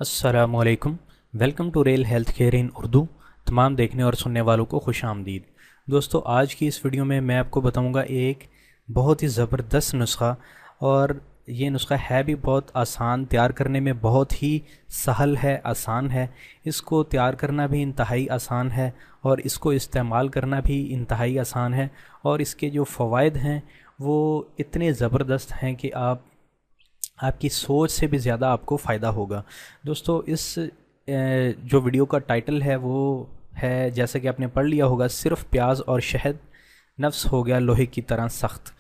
अस्सलामुअलैकुम। Welcome to rail health care in Urdu. तमाम देखने और सुनने वालों को खुश आमदीद। दोस्तों, आज की इस वीडियो में मैं आपको बताऊंगा एक बहुत ही ज़बरदस्त नुस्खा। और ये नुस्खा है भी बहुत आसान, तैयार करने में बहुत ही सहल है, आसान है। इसको तैयार करना भी इंतहाई आसान है और इसको इस्तेमाल करना भी इंतहाई आसान है। और इसके जो फ़वाइद हैं वो इतने ज़बरदस्त हैं कि आपकी सोच से भी ज़्यादा आपको फ़ायदा होगा। दोस्तों, इस जो वीडियो का टाइटल है वो है, जैसा कि आपने पढ़ लिया होगा, सिर्फ प्याज और शहद नफ्स हो गया लोहे की तरह सख्त।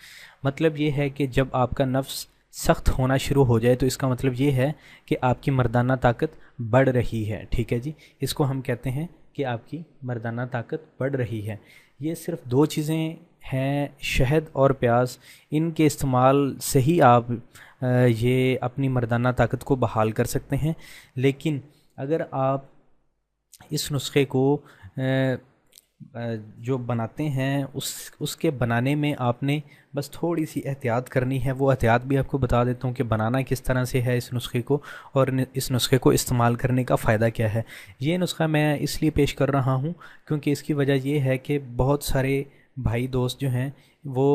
मतलब ये है कि जब आपका नफ्स सख्त होना शुरू हो जाए तो इसका मतलब ये है कि आपकी मर्दाना ताकत बढ़ रही है। ठीक है जी, इसको हम कहते हैं कि आपकी मर्दाना ताकत बढ़ रही है। ये सिर्फ दो चीज़ें हैं, शहद और प्याज। इनके इस्तेमाल से ही आप ये अपनी मर्दाना ताकत को बहाल कर सकते हैं। लेकिन अगर आप इस नुस्खे को जो बनाते हैं उसके बनाने में आपने बस थोड़ी सी एहतियात करनी है। वो एहतियात भी आपको बता देता हूँ कि बनाना किस तरह से है इस नुस्खे को, और इस नुस्खे को इस्तेमाल करने का फ़ायदा क्या है। ये नुस्खा मैं इसलिए पेश कर रहा हूँ क्योंकि इसकी वजह ये है कि बहुत सारे भाई दोस्त जो हैं वो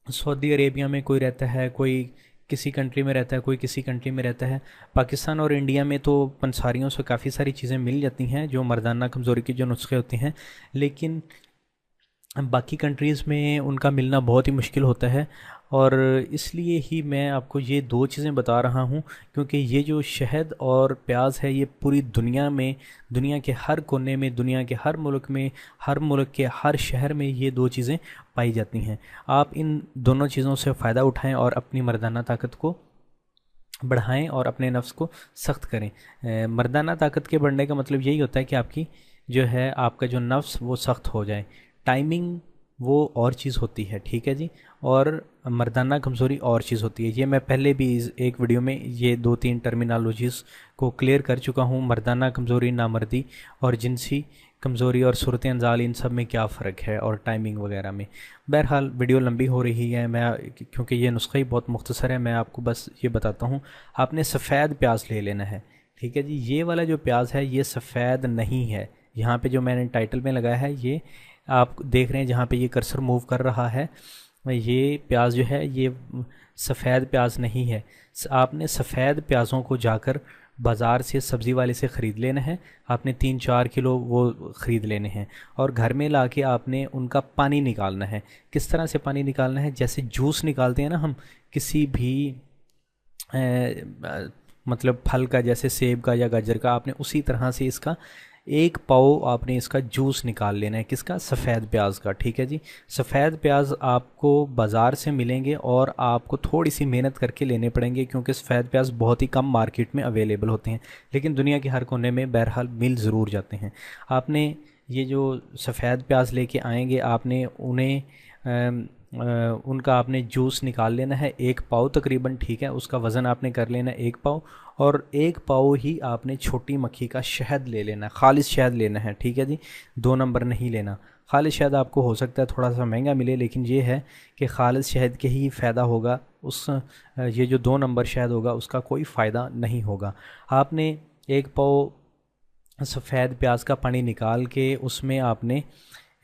सऊदी अरेबिया में कोई रहता है, कोई किसी कंट्री में रहता है, कोई किसी कंट्री में रहता है। पाकिस्तान और इंडिया में तो पंसारियों से काफ़ी सारी चीज़ें मिल जाती हैं, जो मर्दाना कमज़ोरी के जो नुस्खे होते हैं। लेकिन बाकी कंट्रीज़ में उनका मिलना बहुत ही मुश्किल होता है। और इसलिए ही मैं आपको ये दो चीज़ें बता रहा हूँ, क्योंकि ये जो शहद और प्याज है ये पूरी दुनिया में, दुनिया के हर कोने में, दुनिया के हर मुल्क में, हर मुल्क के हर शहर में ये दो चीज़ें पाई जाती हैं। आप इन दोनों चीज़ों से फ़ायदा उठाएं और अपनी मर्दाना ताकत को बढ़ाएं और अपने नफ्स को सख्त करें। मर्दाना ताकत के बढ़ने का मतलब यही होता है कि आपकी जो है, आपका जो नफ्स वो सख्त हो जाए। टाइमिंग वो और चीज़ होती है, ठीक है जी। और मर्दाना कमज़ोरी और चीज़ होती है। ये मैं पहले भी इस एक वीडियो में ये दो तीन टर्मिनोलॉजीज़ को क्लियर कर चुका हूँ। मर्दाना कमज़ोरी, नामर्दी और जिनसी कमज़ोरी और सूरत अंजाल, इन सब में क्या फ़र्क है, और टाइमिंग वगैरह में। बहरहाल वीडियो लंबी हो रही है, मैं क्योंकि ये नुस्खा ही बहुत मुख्तसर है, मैं आपको बस ये बताता हूँ। आपने सफ़ेद प्याज ले लेना है, ठीक है जी। ये वाला जो प्याज है ये सफ़ेद नहीं है। यहाँ पे जो मैंने टाइटल में लगाया है, ये आप देख रहे हैं जहाँ पे ये कर्सर मूव कर रहा है, ये प्याज जो है ये सफ़ेद प्याज नहीं है। आपने सफ़ेद प्याज़ों को जाकर बाज़ार से, सब्ज़ी वाले से ख़रीद लेना है। आपने 3-4 किलो वो ख़रीद लेने हैं और घर में लाके आपने उनका पानी निकालना है। किस तरह से पानी निकालना है? जैसे जूस निकालते हैं ना हम किसी भी मतलब फल का, जैसे सेब का या गाजर का, आपने उसी तरह से इसका 1 पाव आपने इसका जूस निकाल लेना है। किसका? सफ़ेद प्याज का, ठीक है जी। सफ़ेद प्याज आपको बाज़ार से मिलेंगे और आपको थोड़ी सी मेहनत करके लेने पड़ेंगे, क्योंकि सफ़ेद प्याज बहुत ही कम मार्केट में अवेलेबल होते हैं, लेकिन दुनिया के हर कोने में बहरहाल मिल ज़रूर जाते हैं। आपने ये जो सफ़ेद प्याज लेके आएंगे, आपने उन्हें उनका आपने जूस निकाल लेना है, 1 पाव तकरीबन, ठीक है। उसका वज़न आपने कर लेना है 1 पाव, और 1 पाव ही आपने छोटी मक्खी का शहद ले लेना है, खालिश शहद लेना है, ठीक है जी। 2 नंबर नहीं लेना। खालिश शहद आपको हो सकता है थोड़ा सा महंगा मिले, लेकिन ये है कि खालिश शहद के ही फ़ायदा होगा, उस ये जो 2 नंबर शहद होगा उसका कोई फ़ायदा नहीं होगा। आपने 1 पाव सफ़ेद प्याज का पानी निकाल के उसमें आपने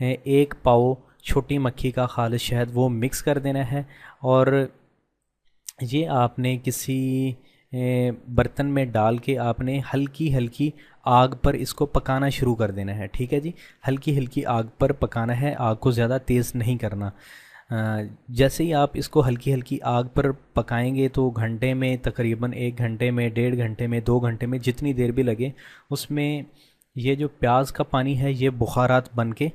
1 पाव छोटी मक्खी का खालिश शहद वो मिक्स कर देना है, और ये आपने किसी बर्तन में डाल के आपने हल्की हल्की आग पर इसको पकाना शुरू कर देना है, ठीक है जी। हल्की हल्की आग पर पकाना है, आग को ज़्यादा तेज़ नहीं करना। जैसे ही आप इसको हल्की हल्की आग पर पकाएंगे तो घंटे में, तकरीबन 1 घंटे में, 1.5 घंटे में, 2 घंटे में, जितनी देर भी लगे, उसमें ये जो प्याज का पानी है ये बुखारात बन के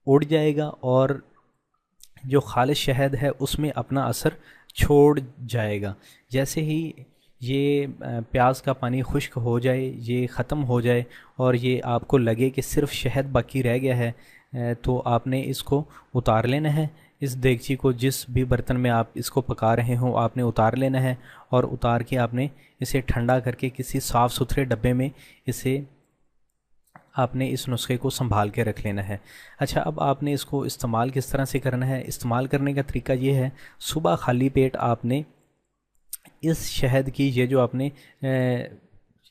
उड़ जाएगा और जो खालिश शहद है उसमें अपना असर छोड़ जाएगा। जैसे ही ये प्याज का पानी खुश्क हो जाए, ये ख़त्म हो जाए और ये आपको लगे कि सिर्फ शहद बाकी रह गया है, तो आपने इसको उतार लेना है। इस देगची को, जिस भी बर्तन में आप इसको पका रहे हो, आपने उतार लेना है, और उतार के आपने इसे ठंडा करके किसी साफ़ सुथरे डब्बे में इसे आपने इस नुस्खे को संभाल के रख लेना है। अच्छा, अब आपने इसको इस्तेमाल किस तरह से करना है? इस्तेमाल करने का तरीका ये है, सुबह खाली पेट आपने इस शहद की, ये जो आपने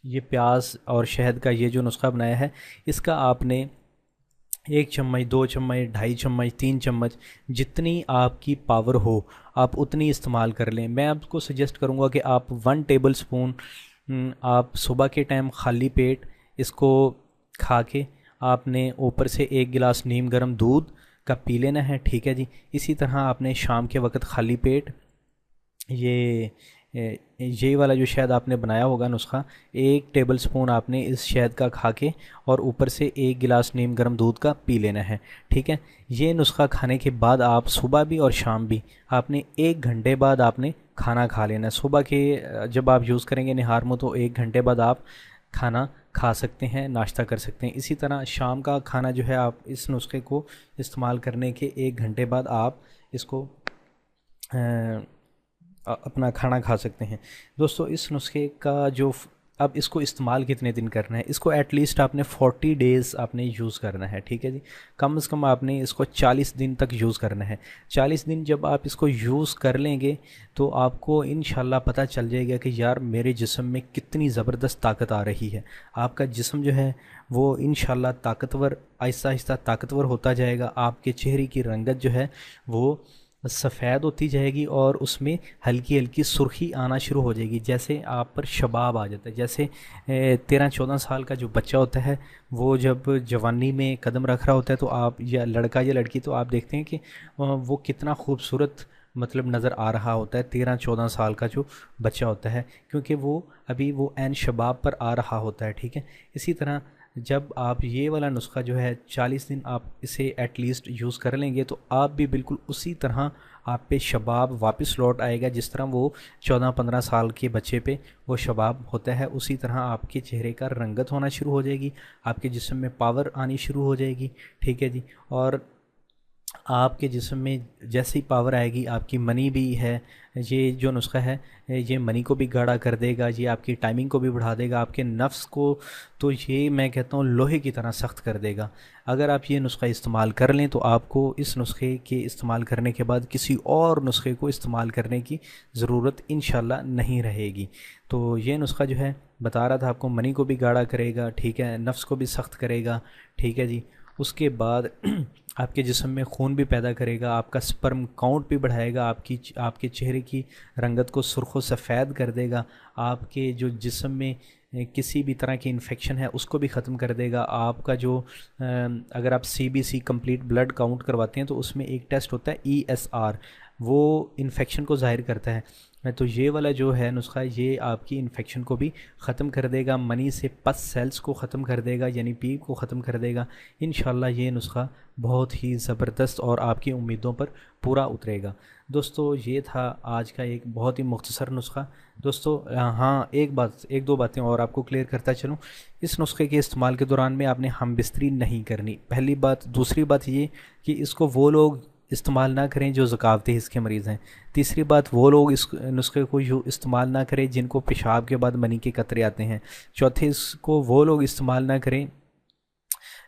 ये प्याज और शहद का ये जो नुस्खा बनाया है, इसका आपने 1 चम्मच, 2 चम्मच, 2.5 चम्मच, 3 चम्मच, जितनी आपकी पावर हो आप उतनी इस्तेमाल कर लें। मैं आपको सजेस्ट करूँगा कि आप 1 टेबल स्पून आप सुबह के टाइम खाली पेट इसको खा के आपने ऊपर से 1 गिलास नीम गर्म दूध का पी लेना है, ठीक है जी। इसी तरह आपने शाम के वक्त खाली पेट ये वाला जो शहद आपने बनाया होगा नुस्खा, 1 टेबल स्पून आपने इस शहद का खा के और ऊपर से 1 गिलास नीम गर्म दूध का पी लेना है, ठीक है। ये नुस्खा खाने के बाद आप सुबह भी और शाम भी आपने 1 घंटे बाद आपने खाना खा लेना है। सुबह के जब आप यूज़ करेंगे निहार मुँह तो 1 घंटे बाद आप खाना खा सकते हैं, नाश्ता कर सकते हैं। इसी तरह शाम का खाना जो है आप इस नुस्खे को इस्तेमाल करने के 1 घंटे बाद आप इसको अपना खाना खा सकते हैं। दोस्तों इस नुस्खे का जो अब इसको इस्तेमाल कितने दिन करना है, इसको एटलीस्ट आपने 40 डेज़ आपने यूज़ करना है, ठीक है जी। कम से कम आपने इसको 40 दिन तक यूज़ करना है। 40 दिन जब आप इसको यूज़ कर लेंगे तो आपको इंशाल्लाह पता चल जाएगा कि यार मेरे जिस्म में कितनी ज़बरदस्त ताकत आ रही है। आपका जिस्म जो है वो इंशाल्लाह ताकतवर, आहिस्ता आहिस्ता ताकतवर होता जाएगा। आपके चेहरे की रंगत जो है वो सफ़ेद होती जाएगी और उसमें हल्की हल्की सुर्खी आना शुरू हो जाएगी। जैसे आप पर शबाब आ जाता है, जैसे 13-14 साल का जो बच्चा होता है वो जब जवानी में कदम रख रहा होता है तो आप, या लड़का या लड़की, तो आप देखते हैं कि वो कितना खूबसूरत मतलब नज़र आ रहा होता है 13-14 साल का जो बच्चा होता है, क्योंकि वो अभी वो ऐन शबाब पर आ रहा होता है, ठीक है। इसी तरह जब आप ये वाला नुस्खा जो है 40 दिन आप इसे एटलीस्ट यूज़ कर लेंगे तो आप भी बिल्कुल उसी तरह आप पे शबाब वापस लौट आएगा, जिस तरह वो 14-15 साल के बच्चे पे वो शबाब होता है। उसी तरह आपके चेहरे का रंगत होना शुरू हो जाएगी, आपके जिस्म में पावर आनी शुरू हो जाएगी, ठीक है जी। और आपके जिस्म में जैसी पावर आएगी, आपकी मनी भी है, ये जो नुस्खा है ये मनी को भी गाढ़ा कर देगा, ये आपकी टाइमिंग को भी बढ़ा देगा, आपके नफ्स को तो ये मैं कहता हूँ लोहे की तरह सख्त कर देगा। अगर आप ये नुस्खा इस्तेमाल कर लें तो आपको इस नुस्खे के इस्तेमाल करने के बाद किसी और नुस्खे को इस्तेमाल करने की ज़रूरत इंशाल्लाह नहीं रहेगी। तो ये नुस्खा जो है बता रहा था आपको, मनी को भी गाढ़ा करेगा, ठीक है, नफ्स को भी सख्त करेगा, ठीक है जी। उसके बाद आपके जिस्म में खून भी पैदा करेगा, आपका स्पर्म काउंट भी बढ़ाएगा, आपके चेहरे की रंगत को सुर्ख व सफ़ेद कर देगा, आपके जो जिस्म में किसी भी तरह की इन्फेक्शन है उसको भी ख़त्म कर देगा। आपका जो अगर आप CBC कंप्लीट ब्लड काउंट करवाते हैं तो उसमें एक टेस्ट होता है ESR, वो इन्फेक्शन को ज़ाहिर करता है। तो ये वाला जो है नुस्खा ये आपकी इन्फेक्शन को भी ख़त्म कर देगा, मनी से पस सेल्स को ख़त्म कर देगा, यानी पीप को ख़त्म कर देगा। इंशाल्लाह ये नुस्खा बहुत ही ज़बरदस्त और आपकी उम्मीदों पर पूरा उतरेगा। दोस्तों ये था आज का एक बहुत ही मुख्तसर नुस्खा। दोस्तों हाँ, एक दो बातें और आपको क्लियर करता चलूँ। इस नुस्खे के इस्तेमाल के दौरान में आपने हमबिस्तरी नहीं करनी, पहली बात। दूसरी बात ये कि इसको वो लोग इस्तेमाल ना करें जो ज़कावती हिस्स के मरीज़ हैं। तीसरी बात, वो लोग इस नुस्खे को इस्तेमाल ना करें जिनको पेशाब के बाद मनी के कतरे आते हैं। चौथे, इसको वो लोग इस्तेमाल ना करें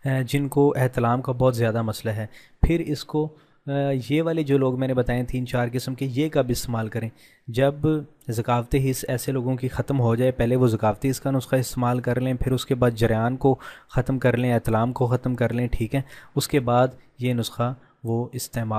जिनको एहतलाम का बहुत ज़्यादा मसला है। फिर इसको ये वाले जो लोग मैंने बताए 3-4 किस्म के, ये कब इस्तेमाल करें, जब ज़कावती हिस्स ऐसे लोगों की ख़त्म हो जाए। पहले वो ज़कावती हिस्स का नुस्खा इस्तेमाल कर लें, फिर उसके बाद जरियान को ख़त्म कर लें, एहतलाम को ख़त्म कर लें, ठीक है। उसके बाद ये नुस्खा वो इस्तेमाल